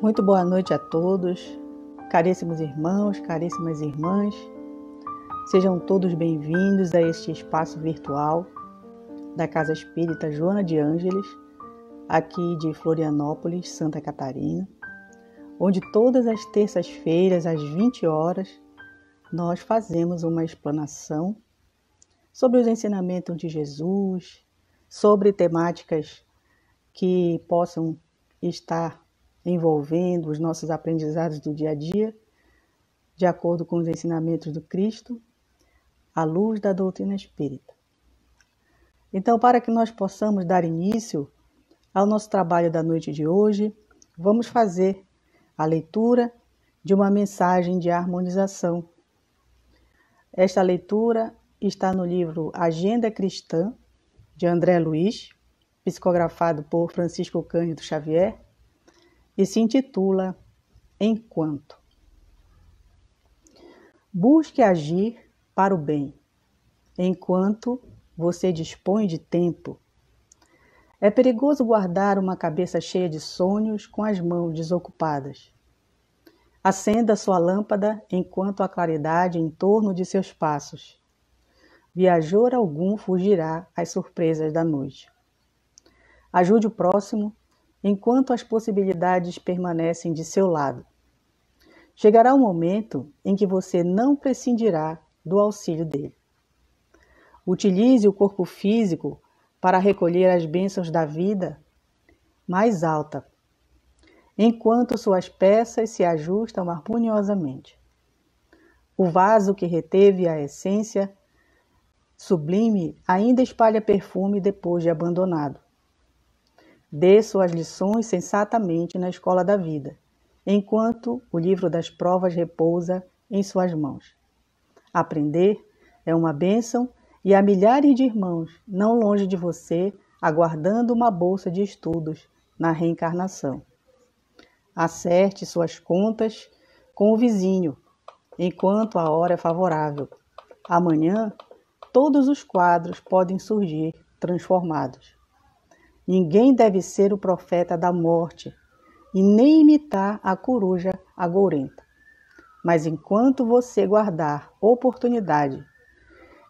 Muito boa noite a todos, caríssimos irmãos, caríssimas irmãs. Sejam todos bem-vindos a este espaço virtual da Casa Espírita Joana de Ângeles, aqui de Florianópolis, Santa Catarina, onde todas as terças-feiras, às 20 horas, nós fazemos uma explanação sobre os ensinamentos de Jesus, sobre temáticas que possam estar envolvendo os nossos aprendizados do dia a dia, de acordo com os ensinamentos do Cristo, à luz da doutrina espírita. Então, para que nós possamos dar início ao nosso trabalho da noite de hoje, vamos fazer a leitura de uma mensagem de harmonização. Esta leitura está no livro Agenda Cristã, de André Luiz, psicografado por Francisco Cândido Xavier, e se intitula Enquanto. Busque agir para o bem, enquanto você dispõe de tempo. É perigoso guardar uma cabeça cheia de sonhos com as mãos desocupadas. Acenda sua lâmpada enquanto há claridade em torno de seus passos. Viajor algum fugirá às surpresas da noite. Ajude o próximo enquanto as possibilidades permanecem de seu lado. Chegará o momento em que você não prescindirá do auxílio dele. Utilize o corpo físico para recolher as bênçãos da vida mais alta, enquanto suas peças se ajustam harmoniosamente. O vaso que reteve a essência sublime ainda espalha perfume depois de abandonado. Dê suas lições sensatamente na escola da vida, enquanto o livro das provas repousa em suas mãos. Aprender é uma bênção e há milhares de irmãos não longe de você, aguardando uma bolsa de estudos na reencarnação. Acerte suas contas com o vizinho, enquanto a hora é favorável. Amanhã, todos os quadros podem surgir transformados. Ninguém deve ser o profeta da morte e nem imitar a coruja agourenta. Mas enquanto você guardar oportunidade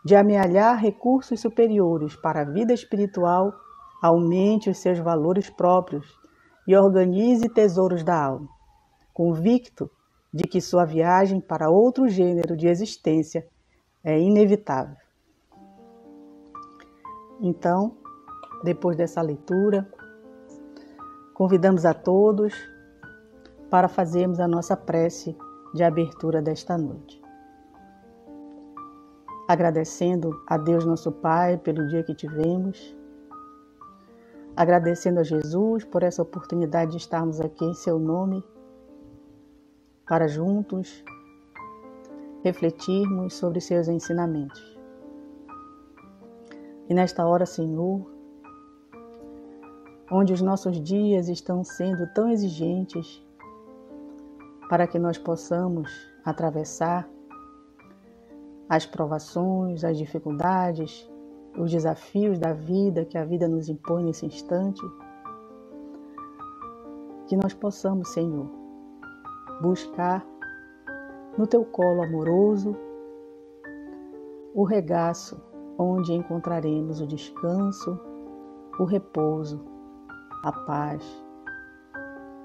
de amealhar recursos superiores para a vida espiritual, aumente os seus valores próprios e organize tesouros da alma, convicto de que sua viagem para outro gênero de existência é inevitável. Então, depois dessa leitura, convidamos a todos para fazermos a nossa prece de abertura desta noite. Agradecendo a Deus nosso Pai pelo dia que tivemos, agradecendo a Jesus por essa oportunidade de estarmos aqui em seu nome, para juntos refletirmos sobre seus ensinamentos. E nesta hora, Senhor, onde os nossos dias estão sendo tão exigentes para que nós possamos atravessar as provações, as dificuldades, os desafios da vida que a vida nos impõe nesse instante, que nós possamos, Senhor, buscar no Teu colo amoroso o regaço onde encontraremos o descanso, o repouso, a paz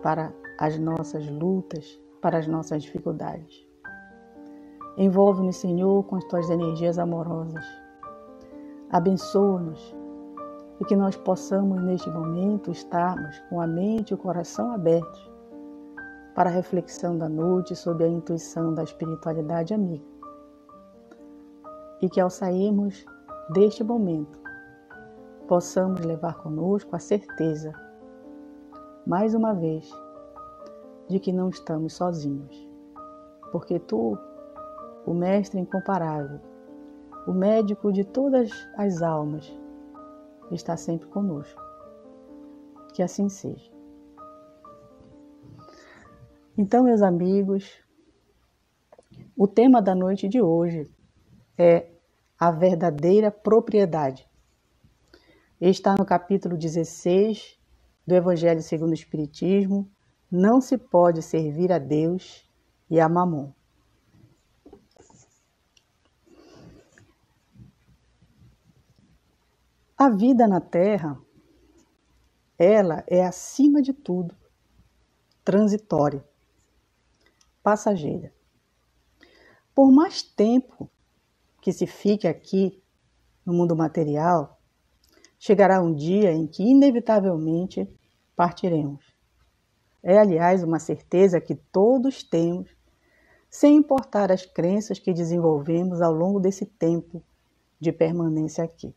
para as nossas lutas, para as nossas dificuldades. Envolve-nos, Senhor, com as Tuas energias amorosas. Abençoa-nos e que nós possamos, neste momento, estarmos com a mente e o coração abertos para a reflexão da noite sobre a intuição da espiritualidade amiga. E que ao sairmos deste momento, possamos levar conosco a certeza, mais uma vez, de que não estamos sozinhos. Porque Tu, o Mestre incomparável, o médico de todas as almas, está sempre conosco. Que assim seja. Então, meus amigos, o tema da noite de hoje é a verdadeira propriedade. Está no capítulo 16 do Evangelho segundo o Espiritismo, não se pode servir a Deus e a Mamon. A vida na Terra, ela é, acima de tudo, transitória, passageira. Por mais tempo que se fique aqui no mundo material, chegará um dia em que inevitavelmente partiremos. É, aliás, uma certeza que todos temos, sem importar as crenças que desenvolvemos ao longo desse tempo de permanência aqui.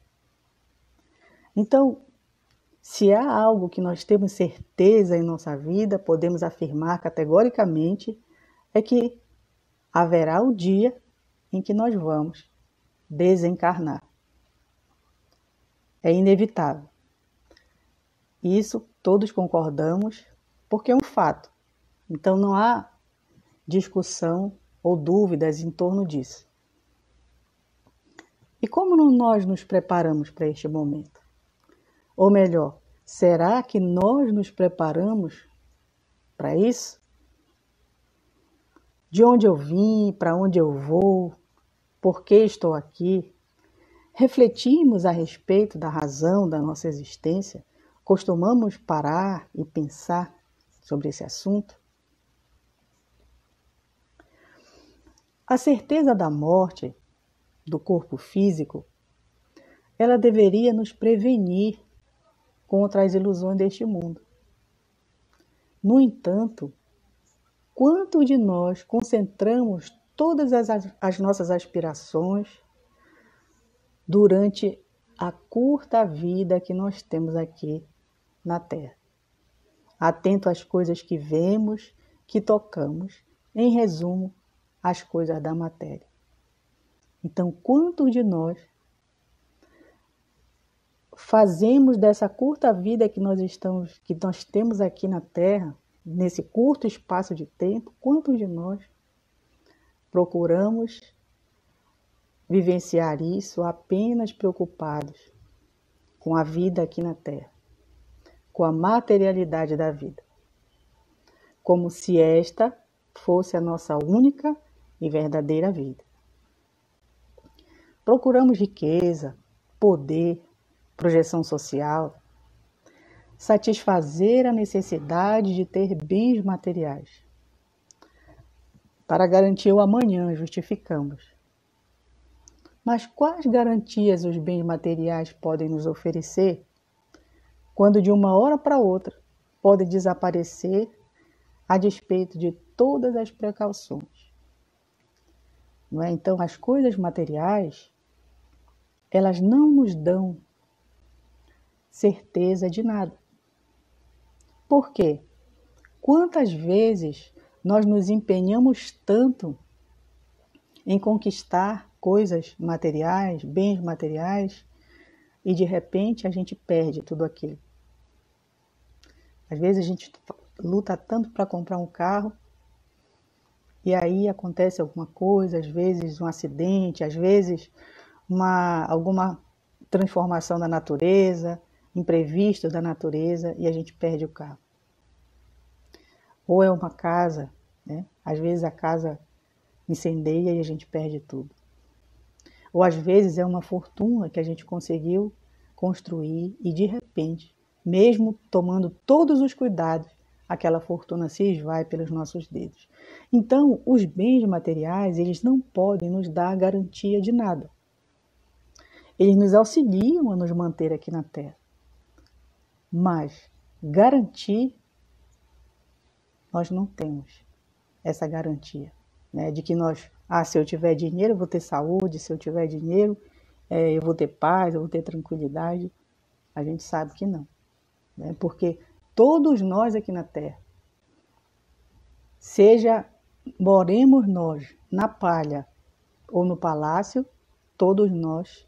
Então, se há algo que nós temos certeza em nossa vida, podemos afirmar categoricamente, é que haverá o dia em que nós vamos desencarnar. É inevitável. Isso todos concordamos, porque é um fato. Então não há discussão ou dúvidas em torno disso. E como nós nos preparamos para este momento? Ou melhor, será que nós nos preparamos para isso? De onde eu vim, para onde eu vou, por que estou aqui? Refletimos a respeito da razão da nossa existência? Costumamos parar e pensar sobre esse assunto? A certeza da morte do corpo físico, ela deveria nos prevenir contra as ilusões deste mundo. No entanto, quanto de nós concentramos todas as nossas aspirações durante a curta vida que nós temos aqui na Terra? Atento às coisas que vemos, que tocamos, em resumo, as coisas da matéria. Então, quanto de nós fazemos dessa curta vida que nós temos aqui na Terra, nesse curto espaço de tempo, quanto de nós procuramos vivenciar isso apenas preocupados com a vida aqui na Terra, com a materialidade da vida, como se esta fosse a nossa única e verdadeira vida. Procuramos riqueza, poder, projeção social, satisfazer a necessidade de ter bens materiais. Para garantir o amanhã, justificamos. Mas quais garantias os bens materiais podem nos oferecer quando de uma hora para outra podem desaparecer a despeito de todas as precauções? Não é? Então, as coisas materiais, elas não nos dão certeza de nada. Por quê? Quantas vezes nós nos empenhamos tanto em conquistar coisas materiais, bens materiais, e de repente a gente perde tudo aquilo. Às vezes a gente luta tanto para comprar um carro, e aí acontece alguma coisa, às vezes um acidente, às vezes alguma transformação da natureza, imprevisto da natureza, e a gente perde o carro. Ou é uma casa, né? Às vezes a casa incendeia e a gente perde tudo. Ou às vezes é uma fortuna que a gente conseguiu construir e de repente, mesmo tomando todos os cuidados, aquela fortuna se esvai pelos nossos dedos. Então, os bens materiais, eles não podem nos dar garantia de nada. Eles nos auxiliam a nos manter aqui na Terra. Mas garantir, nós não temos essa garantia, né? De que se eu tiver dinheiro, eu vou ter saúde, se eu tiver dinheiro, eu vou ter paz, eu vou ter tranquilidade. A gente sabe que não, né? Porque todos nós aqui na Terra, seja moremos nós na palha ou no palácio, todos nós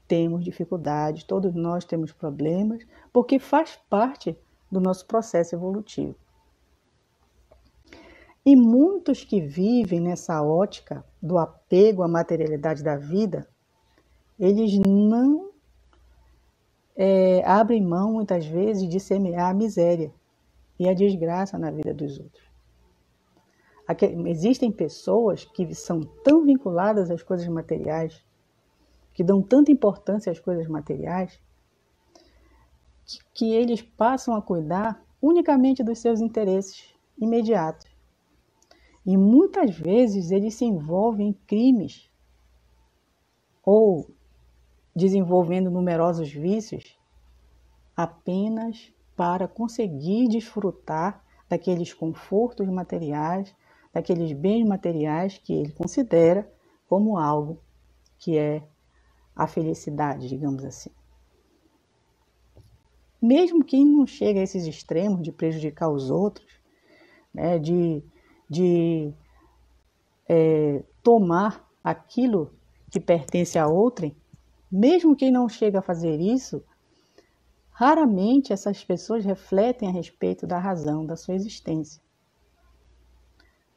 temos dificuldades, todos nós temos problemas, porque faz parte do nosso processo evolutivo. E muitos que vivem nessa ótica do apego à materialidade da vida, eles não abrem mão, muitas vezes, de semear a miséria e a desgraça na vida dos outros. Existem pessoas que são tão vinculadas às coisas materiais, que dão tanta importância às coisas materiais, que eles passam a cuidar unicamente dos seus interesses imediatos. E muitas vezes eles se envolvem em crimes ou desenvolvendo numerosos vícios apenas para conseguir desfrutar daqueles confortos materiais, daqueles bens materiais que ele considera como algo que é a felicidade, digamos assim. Mesmo quem não chega a esses extremos de prejudicar os outros, né, de tomar aquilo que pertence a outrem, mesmo quem não chega a fazer isso, raramente essas pessoas refletem a respeito da razão da sua existência.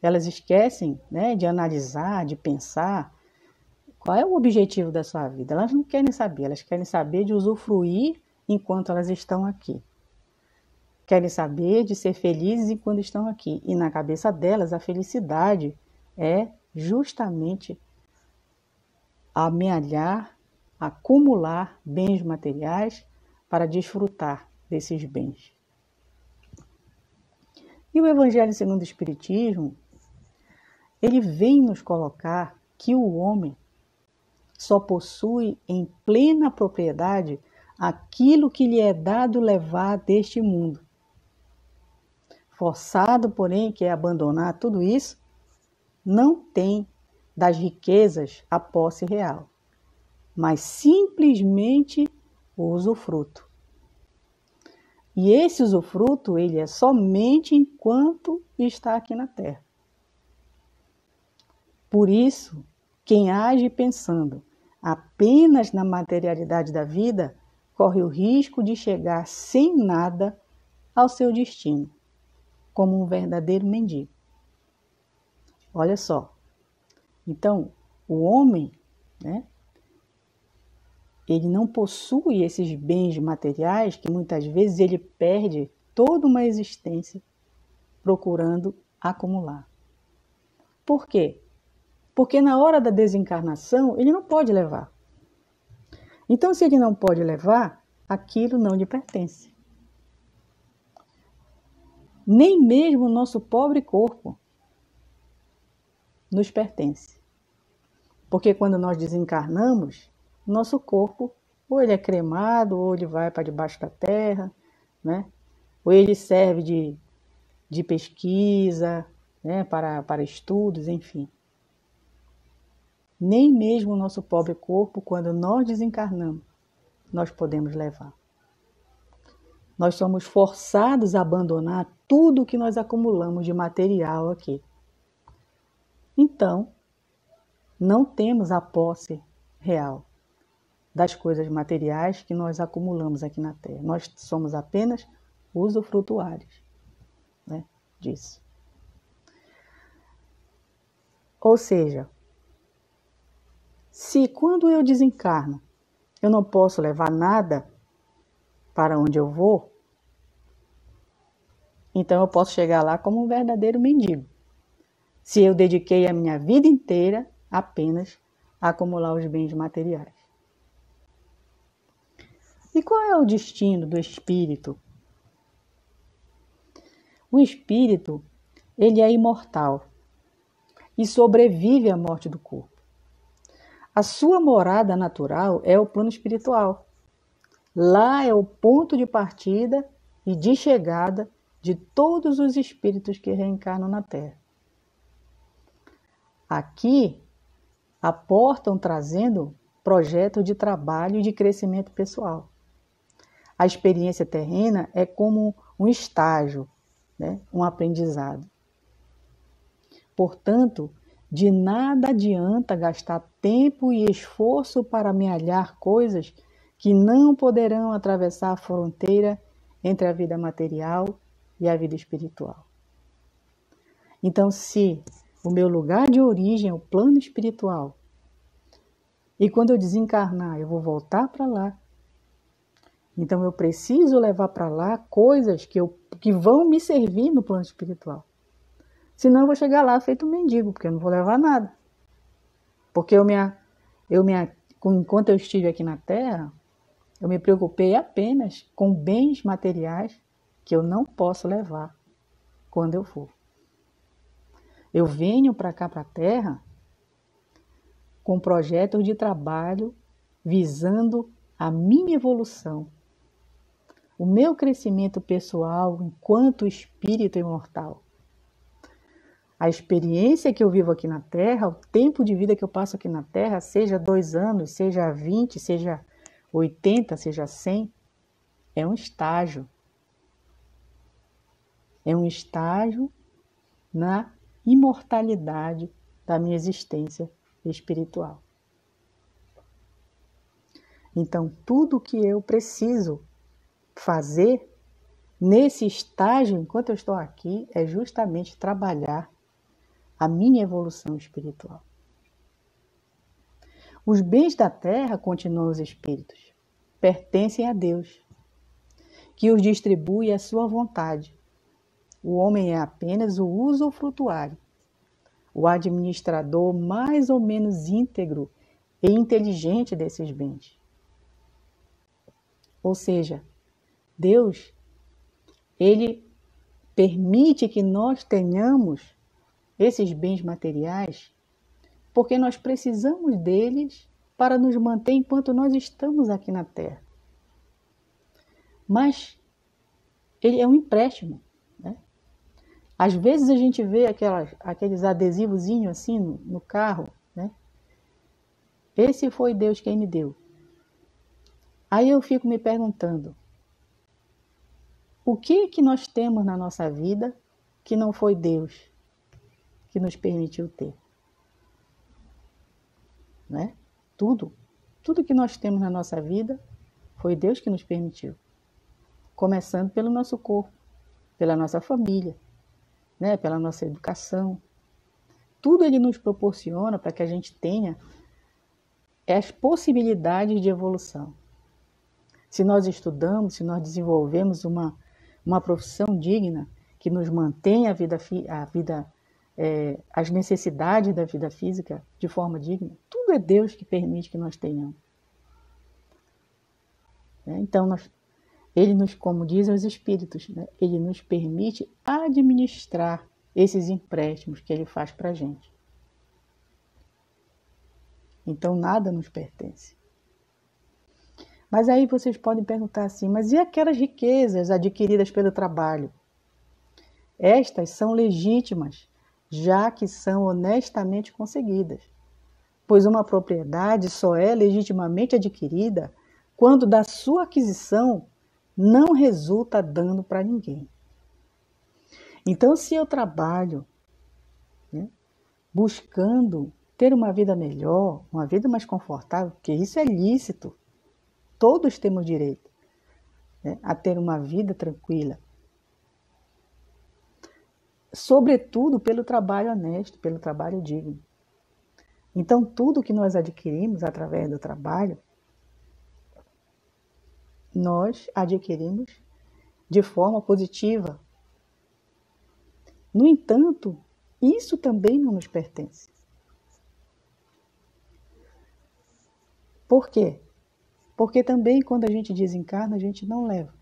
Elas esquecem, né, de analisar, de pensar qual é o objetivo da sua vida. Elas não querem saber, elas querem saber de usufruir enquanto elas estão aqui. Querem saber de ser felizes enquanto estão aqui. E na cabeça delas, a felicidade é justamente amealhar, acumular bens materiais para desfrutar desses bens. E o Evangelho segundo o Espiritismo, ele vem nos colocar que o homem só possui em plena propriedade aquilo que lhe é dado levar deste mundo. Forçado, porém, que é abandonar tudo isso, não tem das riquezas a posse real, mas simplesmente o usufruto. E esse usufruto, ele é somente enquanto está aqui na Terra. Por isso, quem age pensando apenas na materialidade da vida, corre o risco de chegar sem nada ao seu destino, como um verdadeiro mendigo. Olha só. Então, o homem, né, ele não possui esses bens materiais que muitas vezes ele perde toda uma existência procurando acumular. Por quê? Porque na hora da desencarnação ele não pode levar. Então, se ele não pode levar, aquilo não lhe pertence. Nem mesmo o nosso pobre corpo nos pertence. Porque quando nós desencarnamos, nosso corpo, ou ele é cremado, ou ele vai para debaixo da terra, né? Ou ele serve de pesquisa, né? para estudos, enfim. Nem mesmo o nosso pobre corpo, quando nós desencarnamos, nós podemos levar. Nós somos forçados a abandonar tudo o que nós acumulamos de material aqui. Então, não temos a posse real das coisas materiais que nós acumulamos aqui na Terra. Nós somos apenas usufrutuários, né, disso. Ou seja, se quando eu desencarno, eu não posso levar nada para onde eu vou, então eu posso chegar lá como um verdadeiro mendigo. Se eu dediquei a minha vida inteira apenas a acumular os bens materiais. E qual é o destino do espírito? O espírito, ele é imortal e sobrevive à morte do corpo. A sua morada natural é o plano espiritual. Lá é o ponto de partida e de chegada de todos os espíritos que reencarnam na Terra. Aqui aportam trazendo projetos de trabalho e de crescimento pessoal. A experiência terrena é como um estágio, né? Um aprendizado. Portanto, de nada adianta gastar tempo e esforço para amealhar coisas que não poderão atravessar a fronteira entre a vida material e a vida espiritual. Então, se o meu lugar de origem é o plano espiritual, e quando eu desencarnar eu vou voltar para lá, então eu preciso levar para lá coisas que que vão me servir no plano espiritual. Senão eu vou chegar lá feito um mendigo, porque eu não vou levar nada. Porque enquanto eu estive aqui na Terra, eu me preocupei apenas com bens materiais que eu não posso levar quando eu for. Eu venho para cá, para a Terra, com projetos de trabalho visando a minha evolução, o meu crescimento pessoal enquanto espírito imortal. A experiência que eu vivo aqui na Terra, o tempo de vida que eu passo aqui na Terra, seja 2 anos, seja 20, seja 80, seja 100, é um estágio. É um estágio na imortalidade da minha existência espiritual. Então, tudo que eu preciso fazer nesse estágio, enquanto eu estou aqui, é justamente trabalhar a minha evolução espiritual. Os bens da terra, continuam os espíritos, pertencem a Deus, que os distribui à sua vontade. O homem é apenas o usufrutuário, o administrador mais ou menos íntegro e inteligente desses bens. Ou seja, Deus, Ele permite que nós tenhamos esses bens materiais porque nós precisamos deles para nos manter enquanto nós estamos aqui na Terra. Mas ele é um empréstimo, né? Às vezes a gente vê aqueles adesivozinhos assim no carro, né? Esse foi Deus quem me deu. Aí eu fico me perguntando, o que nós temos na nossa vida que não foi Deus que nos permitiu ter? Né? Tudo que nós temos na nossa vida foi Deus que nos permitiu. Começando pelo nosso corpo, pela nossa família, né? Pela nossa educação. Tudo Ele nos proporciona para que a gente tenha as possibilidades de evolução. Se nós estudamos, se nós desenvolvemos uma profissão digna que nos mantém as necessidades da vida física de forma digna, tudo é Deus que permite que nós tenhamos. Então, como dizem os espíritos, né? Ele nos permite administrar esses empréstimos que Ele faz para a gente. Então, nada nos pertence. Mas aí vocês podem perguntar assim, mas e aquelas riquezas adquiridas pelo trabalho? Estas são legítimas, já que são honestamente conseguidas, pois uma propriedade só é legitimamente adquirida quando da sua aquisição não resulta dano para ninguém. Então, se eu trabalho, né, buscando ter uma vida melhor, uma vida mais confortável, porque isso é lícito, todos temos direito, né, a ter uma vida tranquila, sobretudo pelo trabalho honesto, pelo trabalho digno. Então, tudo que nós adquirimos através do trabalho, nós adquirimos de forma positiva. No entanto, isso também não nos pertence. Por quê? Porque também quando a gente desencarna, a gente não leva.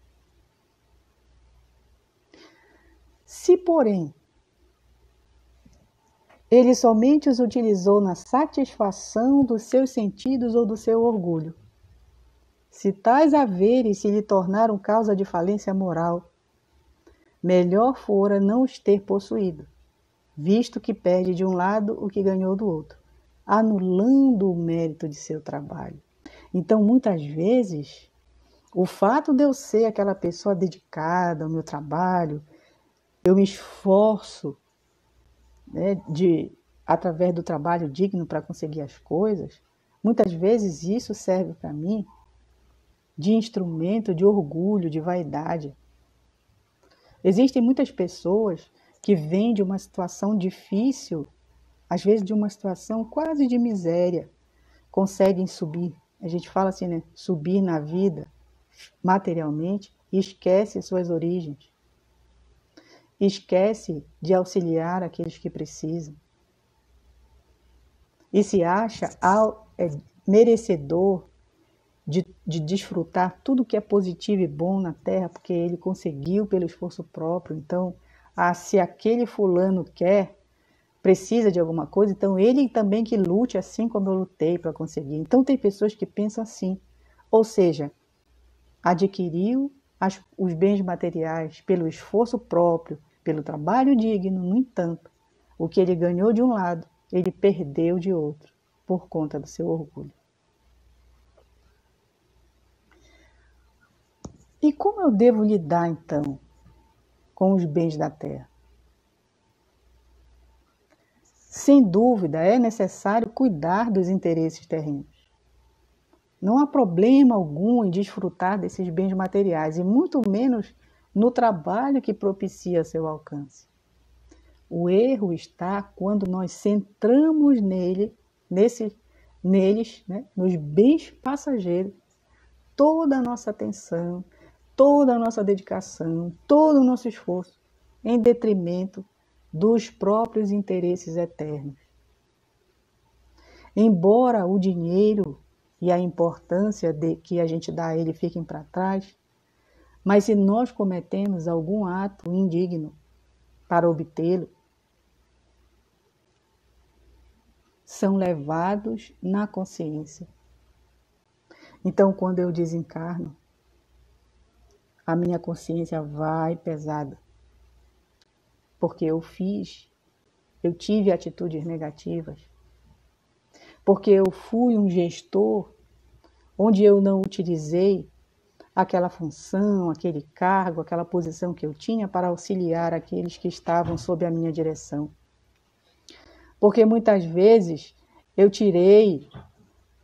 Se, porém, ele somente os utilizou na satisfação dos seus sentidos ou do seu orgulho, se tais haveres se lhe tornaram causa de falência moral, melhor fora não os ter possuído, visto que perde de um lado o que ganhou do outro, anulando o mérito de seu trabalho. Então, muitas vezes, o fato de eu ser aquela pessoa dedicada ao meu trabalho, eu me esforço, né, através do trabalho digno para conseguir as coisas, muitas vezes isso serve para mim de instrumento de orgulho, de vaidade. Existem muitas pessoas que vêm de uma situação difícil, às vezes de uma situação quase de miséria, conseguem subir. A gente fala assim, né? Subir na vida materialmente e esquece suas origens. esquece de auxiliar aqueles que precisam e se acha merecedor de desfrutar tudo que é positivo e bom na Terra, porque ele conseguiu pelo esforço próprio. Então, se aquele fulano precisa de alguma coisa, então ele também que lute assim como eu lutei para conseguir. Então, tem pessoas que pensam assim, ou seja, adquiriu os bens materiais pelo esforço próprio, pelo trabalho digno. No entanto, o que ele ganhou de um lado, ele perdeu de outro, por conta do seu orgulho. E como eu devo lidar, então, com os bens da terra? Sem dúvida, é necessário cuidar dos interesses terrenos. Não há problema algum em desfrutar desses bens materiais, e muito menos no trabalho que propicia seu alcance. O erro está quando nós centramos neles, né, nos bens passageiros, toda a nossa atenção, toda a nossa dedicação, todo o nosso esforço, em detrimento dos próprios interesses eternos. Embora o dinheiro e a importância que a gente dá a ele fiquem para trás, mas se nós cometemos algum ato indigno para obtê-lo, são levados na consciência. Então, quando eu desencarno, a minha consciência vai pesada, porque eu tive atitudes negativas, porque eu fui um gestor onde eu não utilizei aquela função, aquele cargo, aquela posição que eu tinha para auxiliar aqueles que estavam sob a minha direção. Porque muitas vezes eu tirei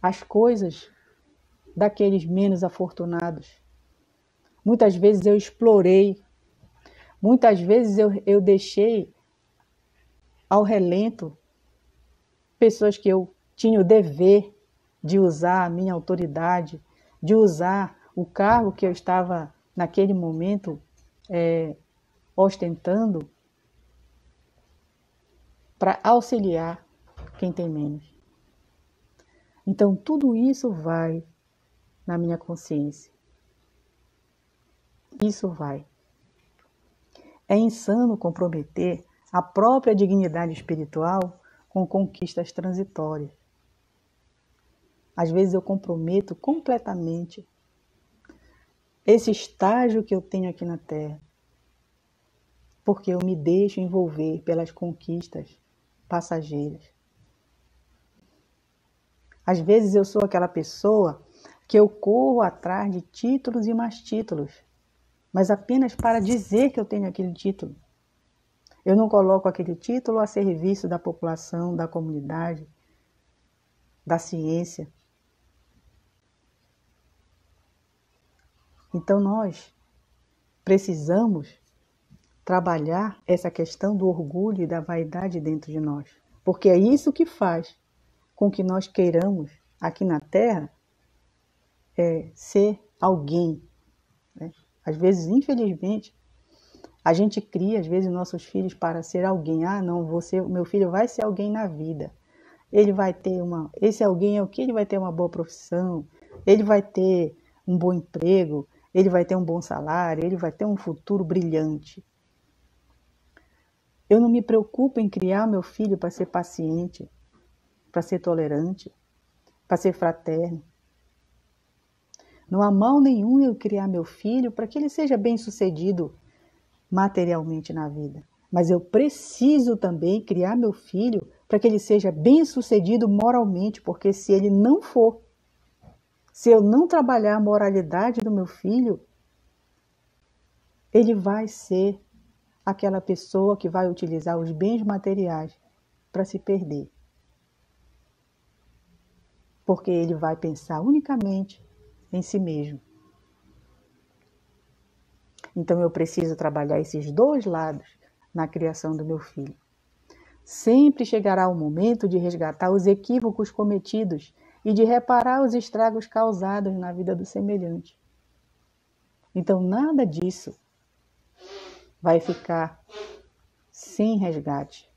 as coisas daqueles menos afortunados. Muitas vezes eu explorei. Muitas vezes eu deixei ao relento pessoas que eu tinha o dever de usar a minha autoridade, de usar o cargo que eu estava naquele momento ostentando para auxiliar quem tem menos. Então tudo isso vai na minha consciência. Isso vai. É insano comprometer a própria dignidade espiritual com conquistas transitórias. Às vezes eu comprometo completamente esse estágio que eu tenho aqui na Terra, porque eu me deixo envolver pelas conquistas passageiras. Às vezes eu sou aquela pessoa que eu corro atrás de títulos e mais títulos, mas apenas para dizer que eu tenho aquele título. Eu não coloco aquele título a serviço da população, da comunidade, da ciência. Então nós precisamos trabalhar essa questão do orgulho e da vaidade dentro de nós, porque é isso que faz com que nós queiramos aqui na Terra ser alguém, né? Às vezes, infelizmente, a gente cria, às vezes, nossos filhos para ser alguém. Não, meu filho vai ser alguém na vida. Ele vai ter esse alguém é o que? Ele vai ter uma boa profissão, ele vai ter um bom emprego, ele vai ter um bom salário, ele vai ter um futuro brilhante. Eu não me preocupo em criar meu filho para ser paciente, para ser tolerante, para ser fraterno. Não há mal nenhum eu criar meu filho para que ele seja bem-sucedido materialmente na vida. Mas eu preciso também criar meu filho para que ele seja bem-sucedido moralmente, porque se ele não for, se eu não trabalhar a moralidade do meu filho, ele vai ser aquela pessoa que vai utilizar os bens materiais para se perder. Porque ele vai pensar unicamente em si mesmo. Então eu preciso trabalhar esses dois lados na criação do meu filho. Sempre chegará o momento de resgatar os equívocos cometidos e de reparar os estragos causados na vida do semelhante. Então nada disso vai ficar sem resgate.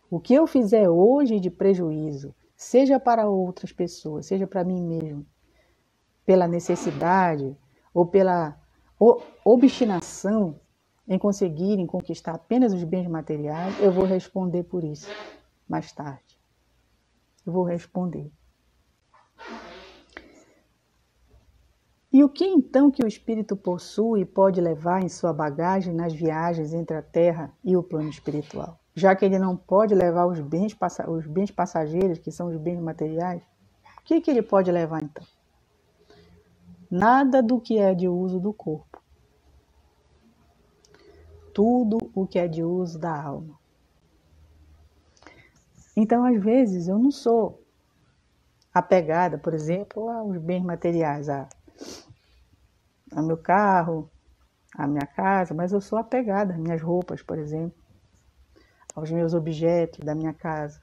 O que eu fizer hoje de prejuízo, seja para outras pessoas, seja para mim mesmo, pela necessidade ou pela obstinação em conseguirem conquistar apenas os bens materiais, eu vou responder por isso mais tarde. Eu vou responder. E o que então que o espírito possui e pode levar em sua bagagem nas viagens entre a Terra e o plano espiritual? Já que ele não pode levar os bens passageiros, que são os bens materiais, o que ele pode levar então? Nada do que é de uso do corpo. Tudo o que é de uso da alma. Então, às vezes, eu não sou apegada, por exemplo, aos bens materiais, ao meu carro, à minha casa, mas eu sou apegada às minhas roupas, por exemplo, aos meus objetos da minha casa,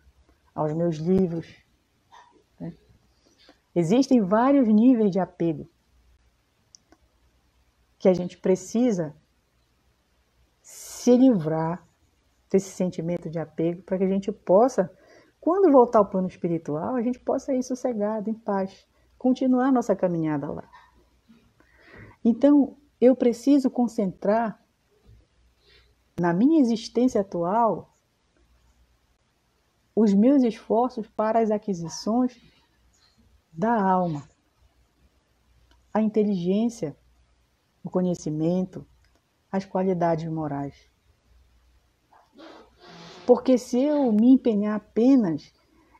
aos meus livros. Né? Existem vários níveis de apego que a gente precisa se livrar desse sentimento de apego para que a gente possa, quando voltar ao plano espiritual, a gente possa ir sossegado, em paz, continuar nossa caminhada lá. Então, eu preciso concentrar na minha existência atual os meus esforços para as aquisições da alma, a inteligência, o conhecimento, as qualidades morais. Porque se eu me empenhar apenas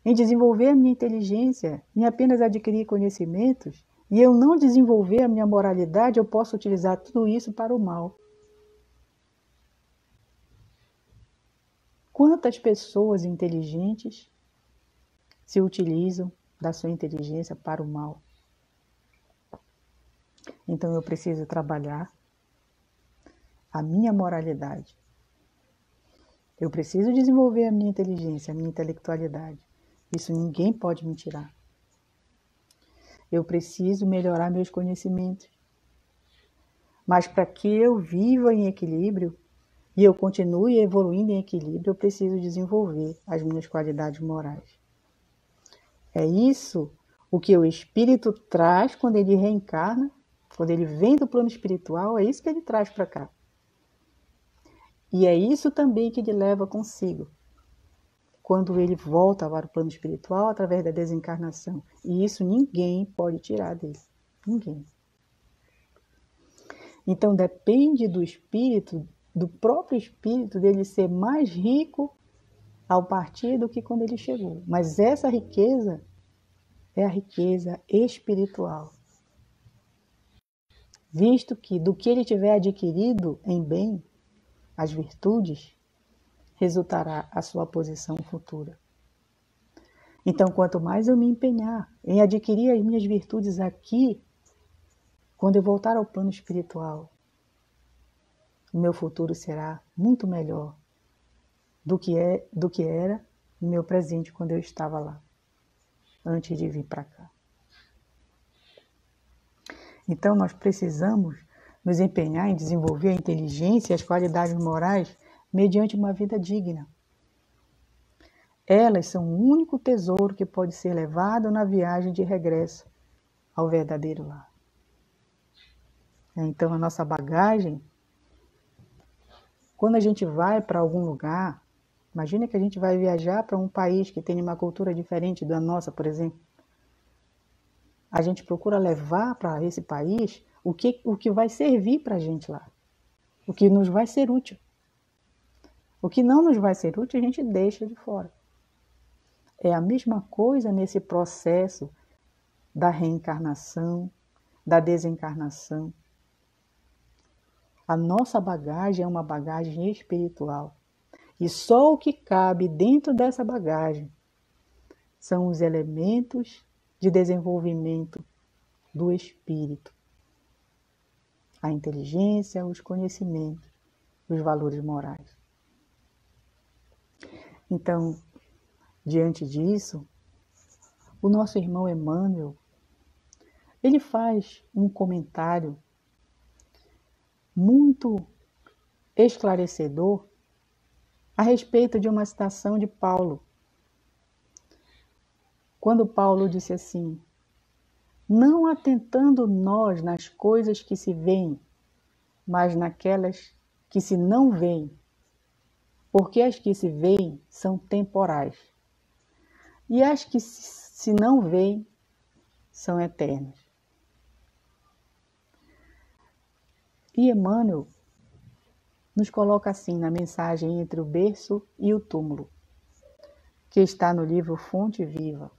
em desenvolver a minha inteligência, em apenas adquirir conhecimentos, e eu não desenvolver a minha moralidade, eu posso utilizar tudo isso para o mal. Quantas pessoas inteligentes se utilizam da sua inteligência para o mal? Então eu preciso trabalhar a minha moralidade. Eu preciso desenvolver a minha inteligência, a minha intelectualidade. Isso ninguém pode me tirar. Eu preciso melhorar meus conhecimentos. Mas para que eu viva em equilíbrio e eu continue evoluindo em equilíbrio, eu preciso desenvolver as minhas qualidades morais. É isso o que o espírito traz quando ele reencarna, quando ele vem do plano espiritual, é isso que ele traz para cá. E é isso também que ele leva consigo quando ele volta para o plano espiritual através da desencarnação. E isso ninguém pode tirar dele. Ninguém. Então depende do espírito, do próprio espírito, dele ser mais rico ao partir do que quando ele chegou. Mas essa riqueza é a riqueza espiritual. Visto que do que ele tiver adquirido em bem, as virtudes, resultará a sua posição futura. Então, quanto mais eu me empenhar em adquirir as minhas virtudes aqui, quando eu voltar ao plano espiritual, o meu futuro será muito melhor do que era o meu presente quando eu estava lá, antes de vir para cá. Então, nós precisamos nos empenhar em desenvolver a inteligência e as qualidades morais mediante uma vida digna. Elas são o único tesouro que pode ser levado na viagem de regresso ao verdadeiro lar. Então, a nossa bagagem, quando a gente vai para algum lugar, imagina que a gente vai viajar para um país que tem uma cultura diferente da nossa, por exemplo. A gente procura levar para esse país o que vai servir para a gente lá, o que nos vai ser útil. O que não nos vai ser útil, a gente deixa de fora. É a mesma coisa nesse processo da reencarnação, da desencarnação. A nossa bagagem é uma bagagem espiritual. E só o que cabe dentro dessa bagagem são os elementos de desenvolvimento do espírito. A inteligência, os conhecimentos, os valores morais. Então, diante disso, o nosso irmão Emmanuel, ele faz um comentário muito esclarecedor a respeito de uma citação de Paulo. Quando Paulo disse assim: não atentando nós nas coisas que se veem, mas naquelas que se não veem, porque as que se veem são temporais, e as que se não veem são eternas. E Emmanuel nos coloca assim na mensagem Entre o Berço e o Túmulo, que está no livro Fonte Viva.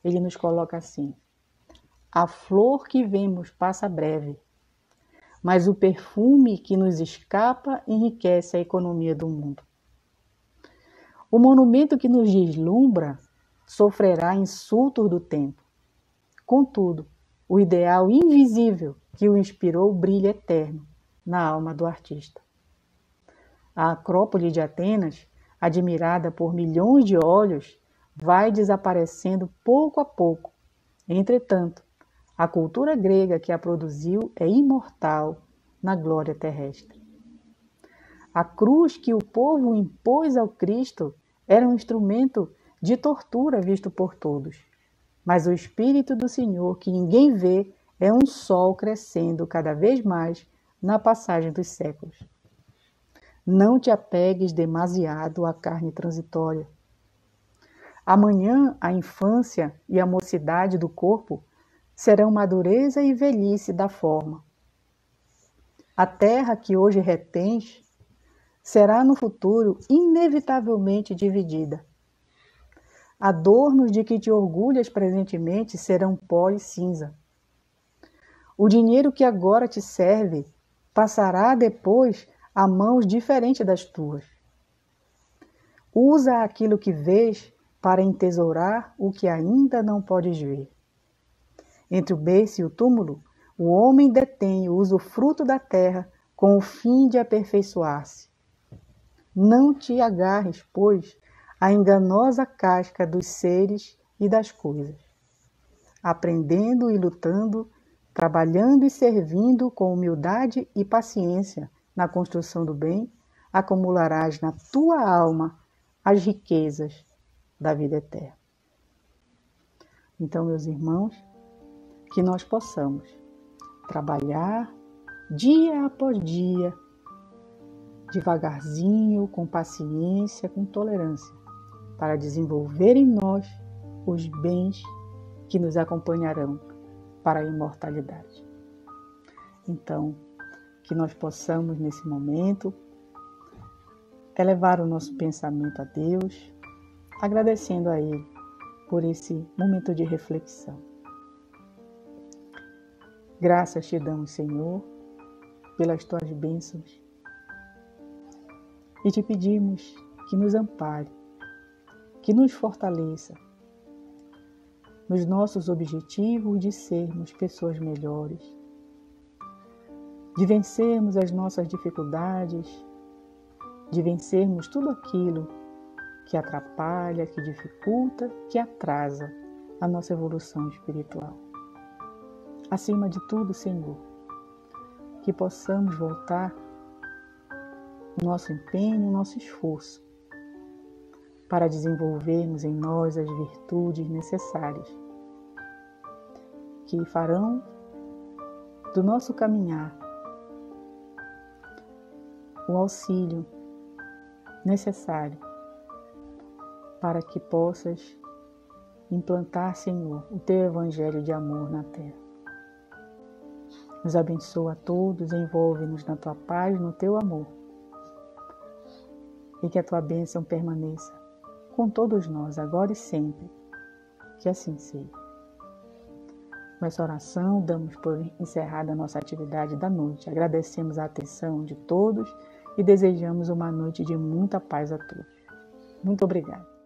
Ele nos coloca assim: a flor que vemos passa breve, mas o perfume que nos escapa enriquece a economia do mundo. O monumento que nos deslumbra sofrerá insultos do tempo. Contudo, o ideal invisível que o inspirou brilha eterno na alma do artista. A Acrópole de Atenas, admirada por milhões de olhos, vai desaparecendo pouco a pouco. Entretanto, a cultura grega que a produziu é imortal na glória terrestre. A cruz que o povo impôs ao Cristo era um instrumento de tortura visto por todos. Mas o Espírito do Senhor, que ninguém vê, é um sol crescendo cada vez mais na passagem dos séculos. Não te apegues demasiado à carne transitória. Amanhã a infância e a mocidade do corpo serão madureza e velhice da forma. A terra que hoje retens será no futuro inevitavelmente dividida. Adornos de que te orgulhas presentemente serão pó e cinza. O dinheiro que agora te serve passará depois a mãos diferentes das tuas. Usa aquilo que vês para entesourar o que ainda não podes ver. Entre o berço e o túmulo, o homem detém o usufruto da terra com o fim de aperfeiçoar-se. Não te agarres, pois, à enganosa casca dos seres e das coisas. Aprendendo e lutando, trabalhando e servindo com humildade e paciência na construção do bem, acumularás na tua alma as riquezas da vida eterna. Então, meus irmãos, que nós possamos trabalhar dia após dia, devagarzinho, com paciência, com tolerância, para desenvolver em nós os bens que nos acompanharão para a imortalidade. Então, que nós possamos, nesse momento, elevar o nosso pensamento a Deus, agradecendo a Ele por esse momento de reflexão. Graças te damos, Senhor, pelas tuas bênçãos e te pedimos que nos ampare, que nos fortaleça nos nossos objetivos de sermos pessoas melhores, de vencermos as nossas dificuldades, de vencermos tudo aquilo que atrapalha, que dificulta, que atrasa a nossa evolução espiritual. Acima de tudo, Senhor, que possamos voltar o nosso empenho, o nosso esforço para desenvolvermos em nós as virtudes necessárias que farão do nosso caminhar o auxílio necessário para que possas implantar, Senhor, o teu evangelho de amor na terra. Nos abençoa a todos, envolve-nos na tua paz, no teu amor. E que a tua bênção permaneça com todos nós, agora e sempre. Que assim seja. Com essa oração, damos por encerrada a nossa atividade da noite. Agradecemos a atenção de todos e desejamos uma noite de muita paz a todos. Muito obrigada.